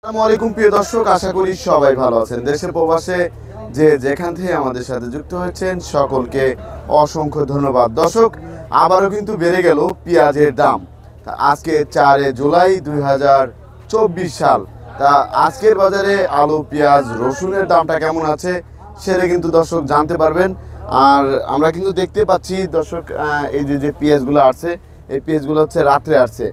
আসসালামু আলাইকুম প্রিয় দর্শক, আশা করি সবাই ভালো আছেন। দেশে প্রবাসে যে যেখান থেকে আমাদের সাথে যুক্ত হয়েছেন সকলকে অসংখ্য ধন্যবাদ। দর্শক, আবারও কিন্তু বেড়ে গেল পেঁয়াজের দাম। আজকে 4 জুলাই 2024 সাল। তা আজকের বাজারে আলু, পেঁয়াজ, রসুনের দামটা কেমন আছে সেটা কিন্তু দর্শক জানতে পারবেন। আর আমরা কিন্তু দেখতে পাচ্ছি দর্শক, এই যে পেঁয়াজগুলো আসছে, এই পেঁয়াজগুলো হচ্ছে রাত্রে আসছে।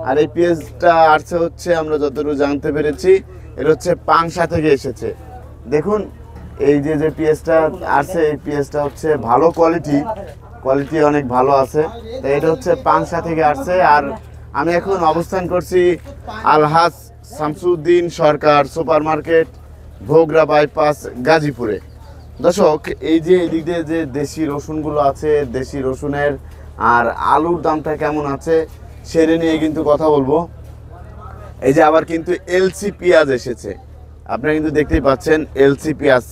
আর এই পেঁয়াজটা আসছে হচ্ছে, আমরা যতটুকু জানতে পেরেছি, এটা হচ্ছে পাংশা থেকে এসেছে। দেখুন এই যে পেঁয়াজটা আসছে, এই পেঁয়াজটা হচ্ছে ভালো কোয়ালিটি অনেক ভালো আছে। তো এটা হচ্ছে পাংশা থেকে আসছে। আর আমি এখন অবস্থান করছি আলহাজ শামসুদ্দিন সরকার সুপার মার্কেট, ভোগড়া বাইপাস, গাজীপুরে। দর্শক, এই যে এদিক দিয়ে যে দেশি রসুনগুলো আছে, দেশি রসুনের আর আলুর দামটা কেমন আছে সেটা নিয়ে কিন্তু কথা বলবো। এই যে আবার কিন্তু এলসি পেঁয়াজ এসেছে, আপনারা কিন্তু দেখতেই পাচ্ছেন এলসি পেঁয়াজ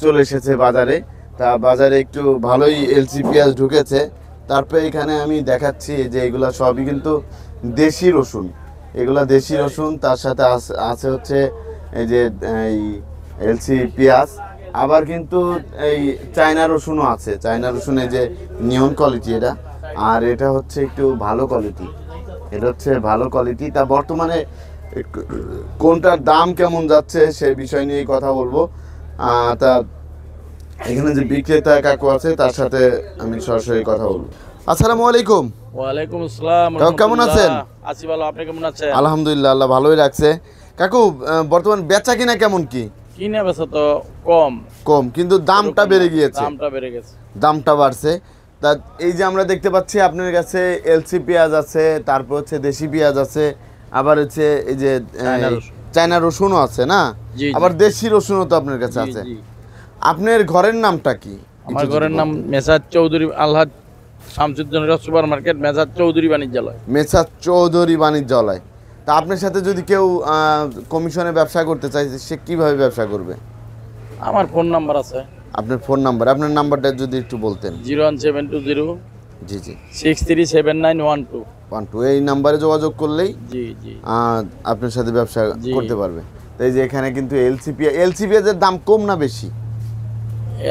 চলে এসেছে বাজারে। তা বাজারে একটু ভালোই এলসি পেঁয়াজ ঢুকেছে। তারপরে এখানে আমি দেখাচ্ছি যে এগুলা সবই কিন্তু দেশি রসুন, এগুলা দেশি রসুন। তার সাথে আছে হচ্ছে এই যে এই এলসি পেঁয়াজ। আবার কিন্তু এই চায়না রসুনও আছে, চায়না রসুনের যে নিয়ন কোয়ালিটি এটা, আর এটা হচ্ছে একটু ভালো কোয়ালিটি, এটা হচ্ছে ভালো কোয়ালিটি। তা বর্তমানে কোনটার দাম কেমন যাচ্ছে সেই বিষয় নিয়ে কথা বলবো। তা এখানে যে বিক্রেতা কাকু আছে তার সাথে আমি সরাসরি কথা বলবো। আসসালামু আলাইকুম। ওয়ালাইকুম আসসালাম। কাকু কেমন আছেন? আছি ভালো, আপনি কেমন আছেন? আলহামদুলিল্লাহ, আল্লাহ ভালোই রাখছে। কাকু, বর্তমান বেচা কিনা কেমন কি? কিনে বেচা তো কম, কিন্তু দামটা বেড়ে গিয়েছে, দামটা বাড়ছে। তা এই যে আমরা দেখতে পাচ্ছি আপনার কাছে এলসি পেঁয়াজ আছে, তারপর হচ্ছে দেশি পেঁয়াজ আছে, আবার হচ্ছে এই যে চায়না রসুনও আছে না, আবার দেশি রসুনও তো আপনার কাছে আছে। আপনার ঘরের নামটা কি? আমার ঘরের নাম মেসাজ চৌধুরী আলহাজ শামসুদ্দিন সুপার মার্কেট, মেসাজ চৌধুরী বাণিজ্যালয়। মেসাজ চৌধুরী বাণিজ্যালয়। তা আপনার সাথে যদি কেউ কমিশনে ব্যবসা করতে চায় সে কিভাবে ব্যবসা করবে? আমার ফোন নাম্বার আছে। আপনার ফোন নাম্বার, আপনার নাম্বারটা যদি একটু বলতেন। 01720 জি 637912। এই নাম্বারে যোগাযোগ করলেই জি আপনার সাথে ব্যবসা করতে পারবে। এই যে এখানে কিন্তু এলসি পেঁয়াজের দাম কম না বেশি?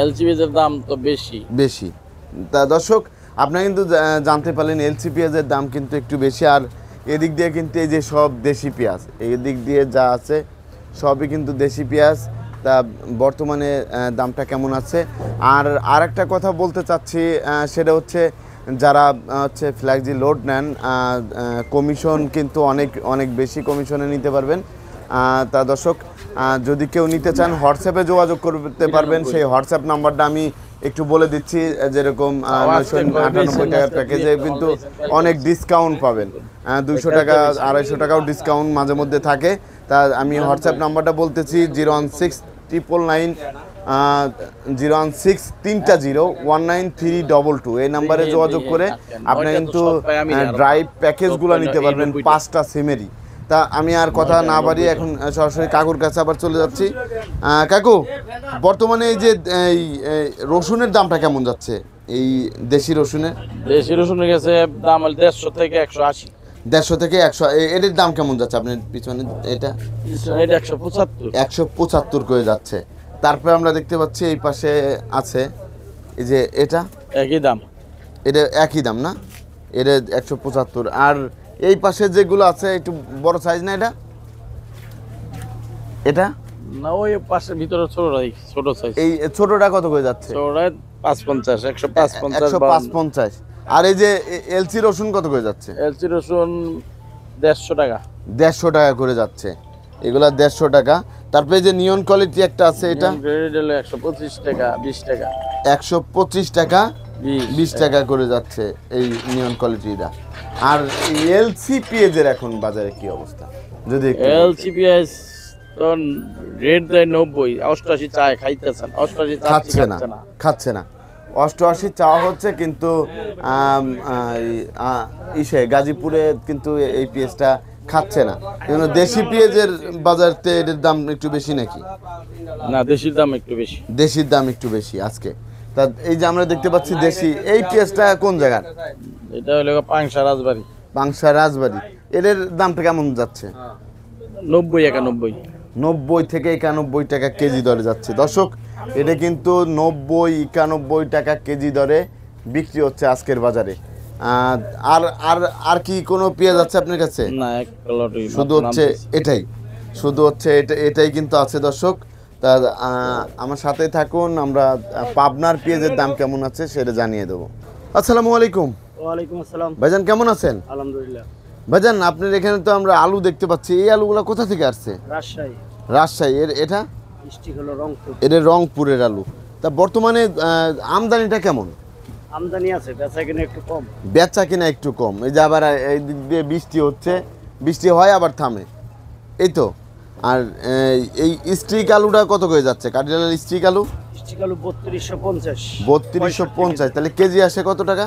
এলসি পেঁয়াজের দাম তো বেশি। তা দর্শক, আপনারা কিন্তু জানতে পারলেন এলসি পেঁয়াজের দাম কিন্তু একটু বেশি। আর এদিক দিয়ে কিন্তু এই যে সব দেশি পেঁয়াজ, এদিক দিয়ে যা আছে সবই কিন্তু দেশি পেঁয়াজ। তা বর্তমানে দামটা কেমন আছে? আর একটা কথা বলতে চাচ্ছি, সেটা হচ্ছে যারা হচ্ছে ফ্ল্যাক্সি লোড নেন, কমিশন কিন্তু অনেক বেশি কমিশনে নিতে পারবেন। তা দর্শক, যদি কেউ নিতে চান হোয়াটসঅ্যাপে যোগাযোগ করতে পারবেন। সেই হোয়াটসঅ্যাপ নাম্বারটা আমি একটু বলে দিচ্ছি। যেরকম 998 টাকার প্যাকেজে কিন্তু অনেক ডিসকাউন্ট পাবেন, 200 টাকা 250 টাকাও ডিসকাউন্ট মাঝে মধ্যে থাকে। তা আমি হোয়াটসঅ্যাপ নাম্বারটা বলতেছি 016001932 এই নাম্বারে যোগাযোগ করে আপনি কিন্তু ড্রাইভ প্যাকেজগুলো নিতে পারবেন 5টা সিমেরই। তা আমি আর কথা না বাড়িয়ে এখন সরাসরি কাকুর কাছে আবার চলে যাচ্ছি। কাকু, বর্তমানে এই যে এই রসুনের দামটা কেমন যাচ্ছে? এই দেশি রসুনের কাছে দাম 150 থেকে 180। 150 থেকে 100। এর দাম কেমন যাচ্ছে আপনার পিছনে? এটা 175 করে যাচ্ছে। তারপরে আমরা দেখতে পাচ্ছি এই পাশে আছে এই যে এটা একই দাম না? এটা 175। আর এই পাশে যেগুলো আছে একটু বড় সাইজ না? এটা না, ওই পাশের ভিতরে ছোট সাইজ। এই ছোটটা কত করে যাচ্ছে? ছোটটা 550, 155। আর এই যে এলসি রসুন কত করে যাচ্ছে? এলসি রসুন 150 টাকা। 150 টাকা করে যাচ্ছে, এগুলা 150 টাকা। তারপরে যে নিয়ন কোয়ালিটি একটা আছে, এটা 125 টাকা 20 টাকা। 125 টাকা 20 টাকা করে যাচ্ছে এই নিয়ন কোয়ালিটিটা। আর এলসি পেঁয়াজের এখন বাজারে কি অবস্থা? যদি এলসি পেঁয়াজ তো রেট দেয় 90, 88 চায়, খাইতেছেন 88 খাচ্ছে না 88 চাওয়া হচ্ছে। কিন্তু গাজীপুরে কিন্তু এই পেঁয়াজটা খাচ্ছে না। কিন্তু দেশি পেঁয়াজের বাজারতে এর দাম একটু বেশি নাকি? না, দেশির দাম একটু বেশি আজকে। তা এই যে আমরা দেখতে পাচ্ছি দেশি এই পেঁয়াজটা কোন জায়গার? এটা হলো পাংশা রাজবাড়ি। এর দামটা কেমন যাচ্ছে? 90 91। 90 থেকে 91 টাকা কেজি দরে যাচ্ছে দর্শক। এটা কিন্তু 90 91 টাকা কেজি দরে বিক্রি হচ্ছে আজকের বাজারে। আর আর আর কি কোনো পেঁয়াজ আছে আপনার কাছে? না, এক লটই শুধু হচ্ছে এটাই, শুধু হচ্ছে এটাই কিন্তু আছে দর্শক। তা আমার সাথে থাকুন, আমরা পাবনার পেঁয়াজের দাম কেমন আছে সেটা জানিয়ে দেবো। আসসালামু আলাইকুম। ওয়ালাইকুম আসসালাম। ভাইজান কেমন আছেন? আলহামদুলিল্লাহ। ভাইজান আপনার এখানে তো আমরা আলু দেখতে পাচ্ছি, এই আলুগুলো কোথা থেকে আসছে? রাজশাহী। রাজশাহী। এটা ডিস্ট্রিক্ট হলো রংপুর। এটা রংপুরের আলু। তা বর্তমানে আমদানিটা কেমন? আমদানি আছে, বেচা কিনা একটু কম। বেচা কিনা একটু কম, এই যে আবার এই দিক দিয়ে বৃষ্টি হচ্ছে, বৃষ্টি হয় আবার থামে, এই তো। আর এই স্ট্রিক আলুটা কত করে যাচ্ছে? কাঠিলাল স্ট্রিক আলু ডিস্ট্রিক্ট হলো 3250। 3250, তাহলে কেজি আসে কত টাকা?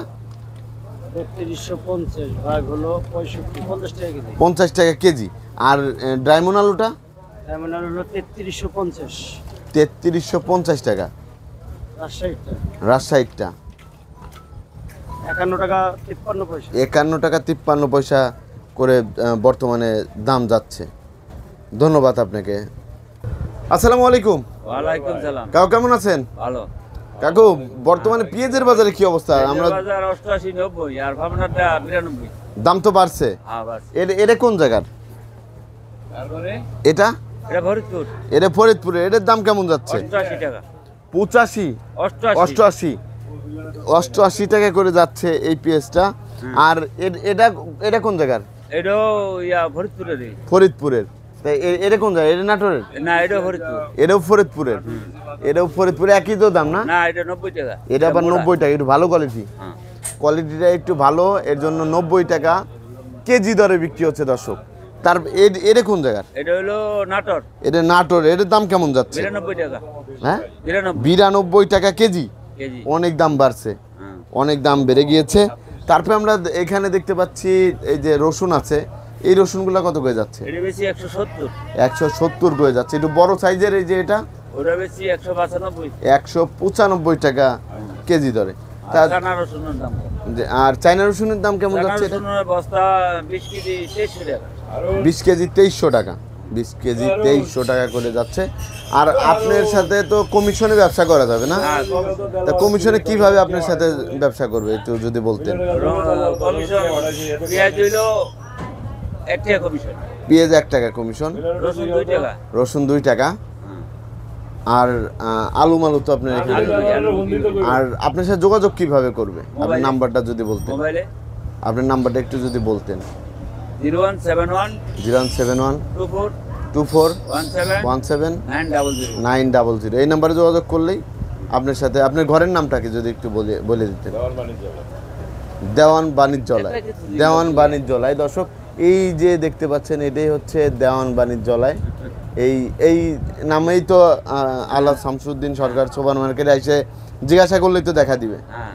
3250 ভাগ হলো 65, 50 টাকা কেজি। 50 টাকা কেজি। আর ডায়মন্ড আলুটা? ডায়মন্ড হলো 3350। 3350 টাকা। রাজশাহীটা রাজশাহীটা 51 টাকা 53 পয়সা। 51 টাকা 53 পয়সা করে বর্তমানে দাম যাচ্ছে। ধন্যবাদ আপনাকে। আসসালামু আলাইকুম। ওয়ালাইকুম সালাম। কাকু কেমন আছেন? ভালো। কাকু বর্তমানে পেঁয়াজের বাজারে কি অবস্থা? আমরা বাজার 88 90 আর ভাবনাটা 92। দাম তো বাড়ছে। হ্যাঁ বাস। এটা কোন জায়গার? তারপরে এটা এটা ফরিদপুর এটা ফরিদপুরে। এটার দাম কেমন যাচ্ছে? 88 টাকা। 85 88 88 টাকা করে যাচ্ছে এই পেঁয়াজটা। আর এটা এটা কোন জায়গার? এটাও ফরিদপুরের। ফরিদপুরের। তাই এটা কোন জায়গা? এটা নাটোরের? না এটা ফরিদপুর। এটাও ফরিদপুরের। এটাও ফরিদপুরে, একই তো দাম না? না এটা 90 টাকা। এটা আবার 90 টাকা, একটু ভালো কোয়ালিটি। হ্যাঁ। কোয়ালিটিটা একটু ভালো, এর জন্য 90 টাকা কেজি দরে বিক্রি হচ্ছে দর্শক। তার এটা কোন জায়গার? এটা হলো নাটোর। এটা নাটোর। এটার দাম কেমন যাচ্ছে? 92 টাকা। হ্যাঁ 92 92 টাকা কেজি। কেজি। অনেক দাম বাড়ছে, হ্যাঁ। অনেক দাম বেড়ে গিয়েছে। তারপরে আমরা এখানে দেখতে পাচ্ছি এই যে রসুন আছে, এই রসুনগুলো কত করে যাচ্ছে? এটা বেশি 170। 170 করে যাচ্ছে। একটু বড় সাইজের এই যে এটা ওটা বেশি 195। 195 টাকা কেজি দরে। আর চায়না রসুনের দাম। আর চায়না রসুনের দাম কেমন চায়না যাচ্ছে? এটা রসুনের বস্তা 20 কেজি 2300 টাকা। 20 কেজি 2300 টাকা। 20 কেজি 2300 টাকা করে যাচ্ছে। আর আপনার সাথে তো কমিশনে ব্যবসা করা যাবে না? হ্যাঁ, তা কমিশনে কিভাবে আপনার সাথে ব্যবসা করবে একটু যদি বলতেন। কমিশন পেঁয়াজ হইলো 1 টাকা কমিশন। পেঁয়াজ 1 টাকা কমিশন, রসুন 2 টাকা। রসুন 2 টাকা। আর আলু মালু তো আপনার এখানে। আর আপনার সাথে যোগাযোগ কিভাবে করবে? আপনার মোবাইলে। নাম্বারটা যদি বলতেন। মোবাইলে আপনার নাম্বারটা একটু যদি বলতেন। 0171 0171 24 24 17 17 900। 900। এই নাম্বারে যোগাযোগ করলেই আপনার সাথে, আপনার ঘরের নামটাকে যদি একটু বলে দিতেন। দেওয়ান বাণিজ্যালয়। দেওয়ান বাণিজ্যালয় দর্শক, এই যে দেখতে পাচ্ছেন এটাই হচ্ছে দেওয়ান বাণিজ্যালয়। এই নামেই তো আল্লাহ শামসুদ্দিন সরকার সুপার মার্কেটে এসে জিজ্ঞাসা করলেই তো দেখা দিবে। হ্যাঁ।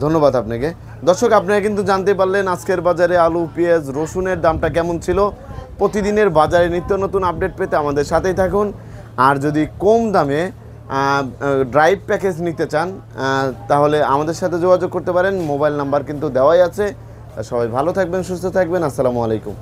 ধন্যবাদ আপনাকে। দর্শক আপনারা কিন্তু জানতে পারলেন আজকের বাজারে আলু, পেঁয়াজ, রসুনের দামটা কেমন ছিল। প্রতিদিনের বাজারে নিত্য নতুন আপডেট পেতে আমাদের সাথেই থাকুন। আর যদি কম দামে ড্রাইভ প্যাকেজ নিতে চান তাহলে আমাদের সাথে যোগাযোগ করতে পারেন। মোবাইল নাম্বার কিন্তু দেওয়াই আছে। সবাই ভালো থাকবেন, সুস্থ থাকবেন। আসসালামু আলাইকুম।